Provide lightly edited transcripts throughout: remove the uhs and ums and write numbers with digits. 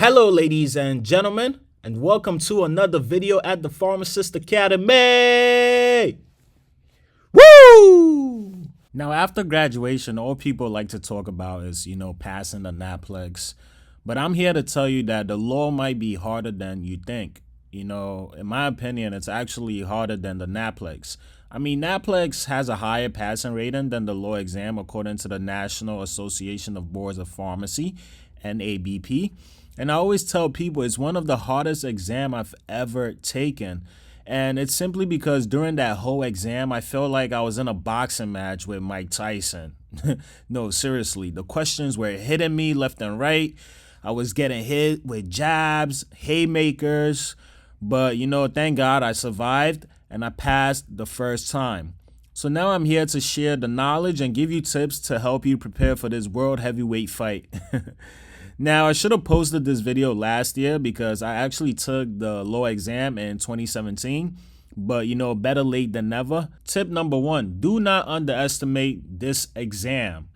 Hello ladies and gentlemen, and welcome to another video at the Pharmacist Academy! Woo! Now after graduation, all people like to talk about is, passing the NAPLEX. But I'm here to tell you that the law might be harder than you think. In my opinion, it's actually harder than the NAPLEX. NAPLEX has a higher passing rating than the law exam according to the National Association of Boards of Pharmacy, NABP. And I always tell people it's one of the hardest exams I've ever taken. And it's simply because during that whole exam, I felt like I was in a boxing match with Mike Tyson. No, seriously, the questions were hitting me left and right. I was getting hit with jabs, haymakers. But, thank God I survived and I passed the first time. So now I'm here to share the knowledge and give you tips to help you prepare for this world heavyweight fight. Now, I should have posted this video last year because I actually took the law exam in 2017, but better late than never. Tip number 1, do not underestimate this exam.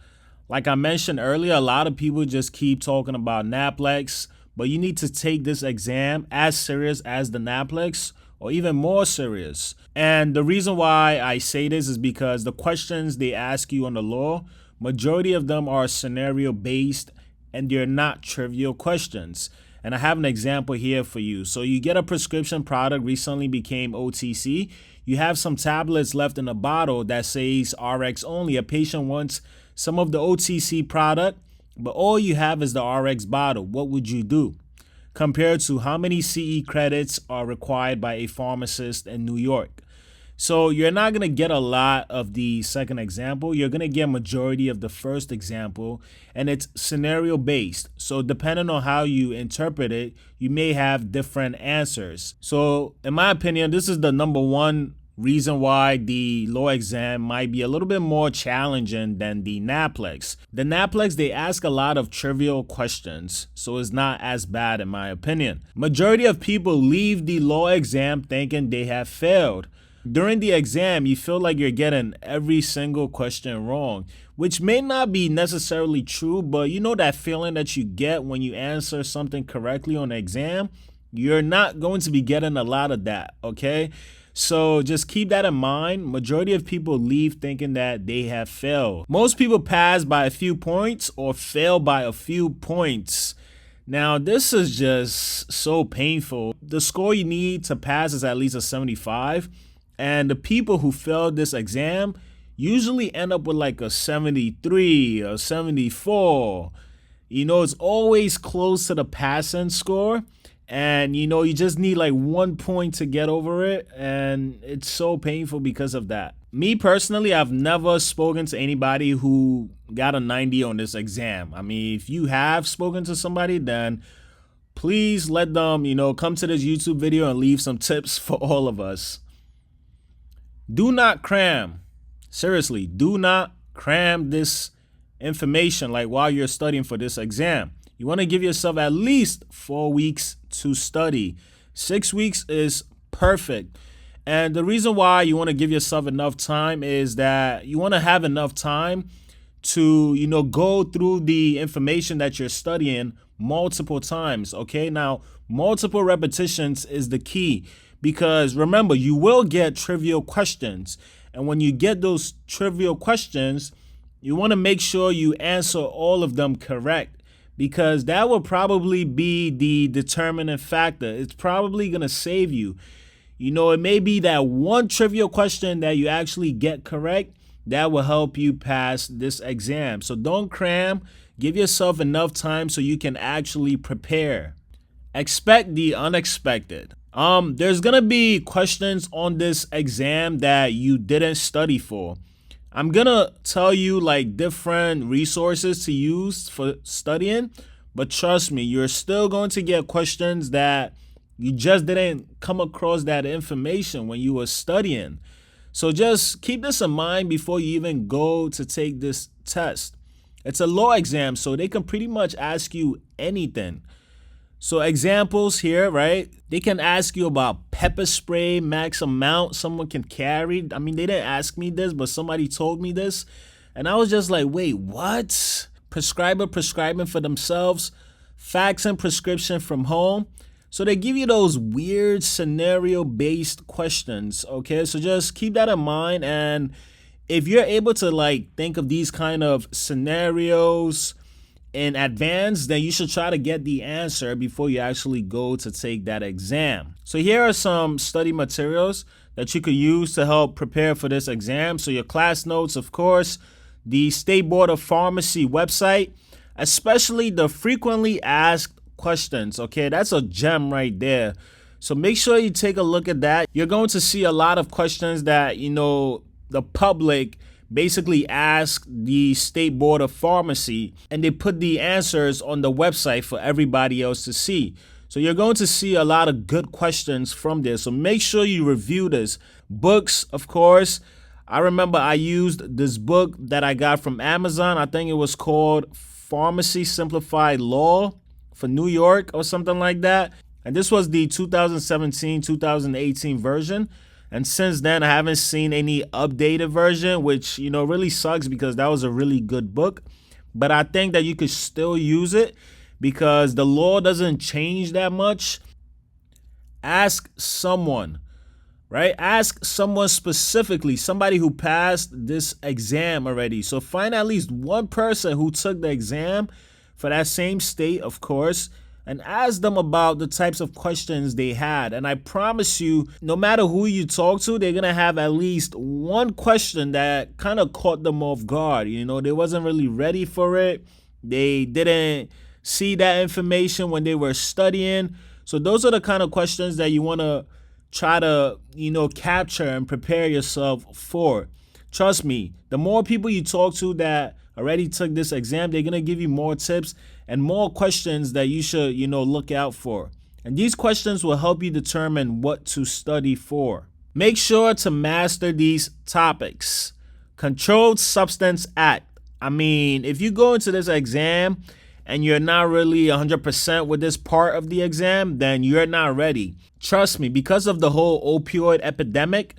Like I mentioned earlier, a lot of people just keep talking about NAPLEX, but you need to take this exam as serious as the NAPLEX or even more serious. And the reason why I say this is because the questions they ask you on the law, majority of them are scenario based and they're not trivial questions. And I have an example here for you. So you get a prescription product recently became OTC. You have some tablets left in a bottle that says RX only. A patient wants some of the OTC product, but all you have is the RX bottle. What would you do? Compared to how many CE credits are required by a pharmacist in New York. So you're not going to get a lot of the second example. You're going to get majority of the first example, and it's scenario based. So depending on how you interpret it, you may have different answers. So in my opinion, this is the number one reason why the law exam might be a little bit more challenging than the NAPLEX. The NAPLEX, they ask a lot of trivial questions, so it's not as bad in my opinion. Majority of people leave the law exam thinking they have failed. During the exam, you feel like you're getting every single question wrong, which may not be necessarily true, but that feeling that you get when you answer something correctly on the exam, you're not going to be getting a lot of that, okay? So just keep that in mind. Majority of people leave thinking that they have failed. Most people pass by a few points or fail by a few points. Now, this is just so painful. The score you need to pass is at least a 75. And the people who failed this exam usually end up with like a 73 or 74. It's always close to the passing score. And, you just need like 1 point to get over it. And it's so painful because of that. Me personally, I've never spoken to anybody who got a 90 on this exam. If you have spoken to somebody, then please let them, come to this YouTube video and leave some tips for all of us. Do not cram. Seriously, do not cram this information like while you're studying for this exam. You want to give yourself at least 4 weeks to study. 6 weeks is perfect. And the reason why you want to give yourself enough time is that you want to have enough time to, go through the information that you're studying multiple times. Okay, now multiple repetitions is the key. Because remember, you will get trivial questions. And when you get those trivial questions, you want to make sure you answer all of them correct. Because that will probably be the determining factor. It's probably going to save you. It may be that one trivial question that you actually get correct that will help you pass this exam. So don't cram. Give yourself enough time so you can actually prepare. Expect the unexpected. There's gonna be questions on this exam that you didn't study for. I'm gonna tell you like different resources to use for studying, but trust me, you're still going to get questions that you just didn't come across that information when you were studying. So just keep this in mind before you even go to take this test. It's a law exam, so they can pretty much ask you anything. So examples here, right? They can ask you about pepper spray, max amount someone can carry. They didn't ask me this, but somebody told me this. And I was just like, wait, what? Prescriber prescribing for themselves Facts and prescription from home. So they give you those weird scenario-based questions, okay? So just keep that in mind, and if you're able to like think of these kind of scenarios in advance, then you should try to get the answer before you actually go to take that exam. So here are some study materials that you could use to help prepare for this exam. So your class notes, of course, the State Board of Pharmacy website, especially the frequently asked questions. Okay, that's a gem right there. So make sure you take a look at that. You're going to see a lot of questions that, the public basically ask the State Board of Pharmacy, and they put the answers on the website for everybody else to see. So you're going to see a lot of good questions from there. So make sure you review this. Books, of course. I remember I used this book that I got from Amazon. I think it was called Pharmacy Simplified Law for New York or something like that. And this was the 2017-2018 version. And since then, I haven't seen any updated version, which, really sucks because that was a really good book. But I think that you could still use it because the law doesn't change that much. Ask someone, right? Ask someone specifically, somebody who passed this exam already. So find at least one person who took the exam for that same state, of course, and ask them about the types of questions they had. And I promise you, no matter who you talk to, they're going to have at least one question that kind of caught them off guard. They wasn't really ready for it. They didn't see that information when they were studying. So those are the kind of questions that you want to try to, capture and prepare yourself for. Trust me, the more people you talk to that already took this exam, they're going to give you more tips and more questions that you should, look out for. And these questions will help you determine what to study for. Make sure to master these topics. Controlled Substance Act. If you go into this exam and you're not really 100% with this part of the exam, then you're not ready. Trust me, because of the whole opioid epidemic,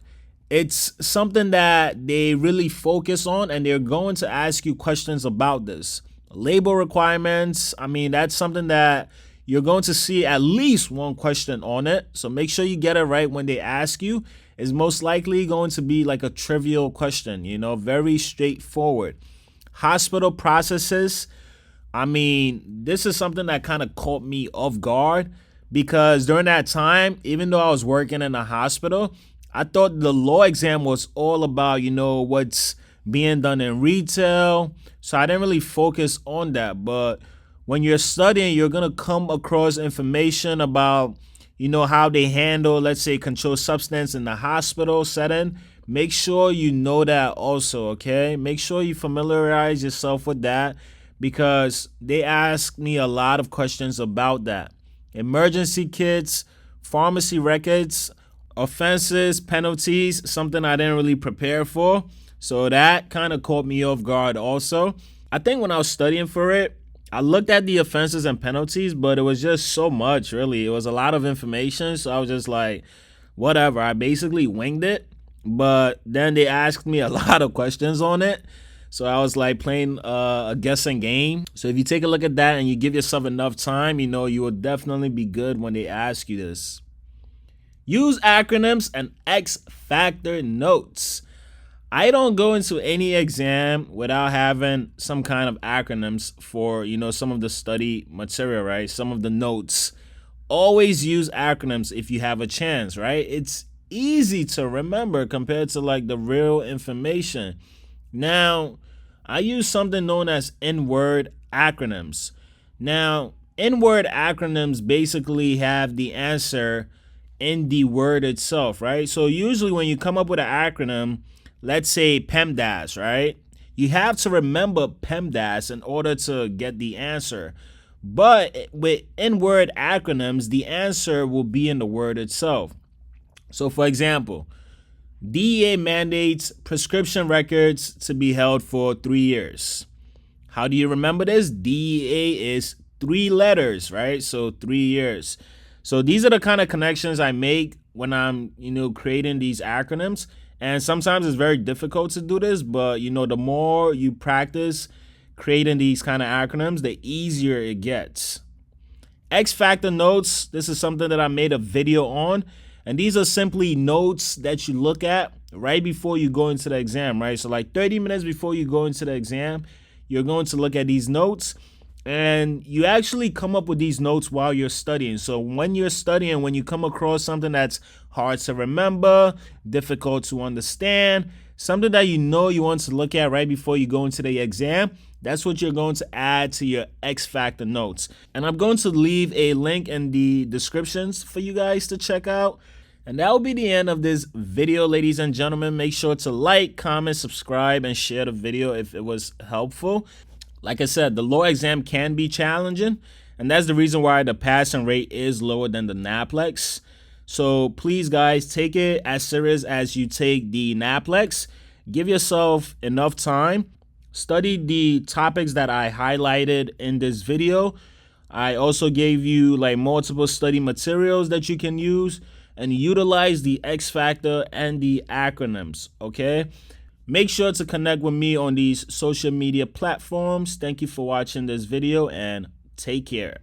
it's something that they really focus on, and they're going to ask you questions about this. Label requirements, that's something that you're going to see at least one question on it. So make sure you get it right when they ask you. It's most likely going to be like a trivial question, very straightforward. Hospital processes. This is something that kind of caught me off guard because during that time, even though I was working in a hospital, I thought the law exam was all about, what's being done in retail. So I didn't really focus on that. But when you're studying, you're going to come across information about, how they handle, let's say, controlled substance in the hospital setting. Make sure you know that also, okay? Make sure you familiarize yourself with that because they ask me a lot of questions about that. Emergency kits, pharmacy records, offenses, penalties, something I didn't really prepare for. So that kind of caught me off guard also. I think when I was studying for it, I looked at the offenses and penalties, but it was just so much, really. It was a lot of information. So I was just like, whatever. I basically winged it. But then they asked me a lot of questions on it. So I was like playing a guessing game. So if you take a look at that and you give yourself enough time, you will definitely be good when they ask you this. Use acronyms and X factor notes. I don't go into any exam without having some kind of acronyms for, some of the study material, right? Some of the notes. Always use acronyms if you have a chance, right? It's easy to remember compared to like the real information. Now, I use something known as N-word acronyms. Now, N-word acronyms basically have the answer in the word itself, right? So usually when you come up with an acronym, let's say PEMDAS, right? You have to remember PEMDAS in order to get the answer. But with N-word acronyms, the answer will be in the word itself. So for example, DEA mandates prescription records to be held for 3 years. How do you remember this? DEA is 3 letters, right? So 3 years. So these are the kind of connections I make when I'm, creating these acronyms. And sometimes it's very difficult to do this, but, the more you practice creating these kind of acronyms, the easier it gets. X Factor notes, this is something that I made a video on. And these are simply notes that you look at right before you go into the exam, right? So like 30 minutes before you go into the exam, you're going to look at these notes. And you actually come up with these notes while you're studying. So when you're studying, when you come across something that's hard to remember, difficult to understand, something that you know you want to look at right before you go into the exam, that's what you're going to add to your X Factor notes. And I'm going to leave a link in the descriptions for you guys to check out. And that will be the end of this video, ladies and gentlemen. Make sure to like, comment, subscribe, and share the video if it was helpful. Like I said, the law exam can be challenging, and that's the reason why the passing rate is lower than the NAPLEX. So please, guys, take it as serious as you take the NAPLEX. Give yourself enough time. Study the topics that I highlighted in this video. I also gave you like multiple study materials that you can use, and utilize the X Factor and the acronyms, okay? Make sure to connect with me on these social media platforms. Thank you for watching this video, and take care.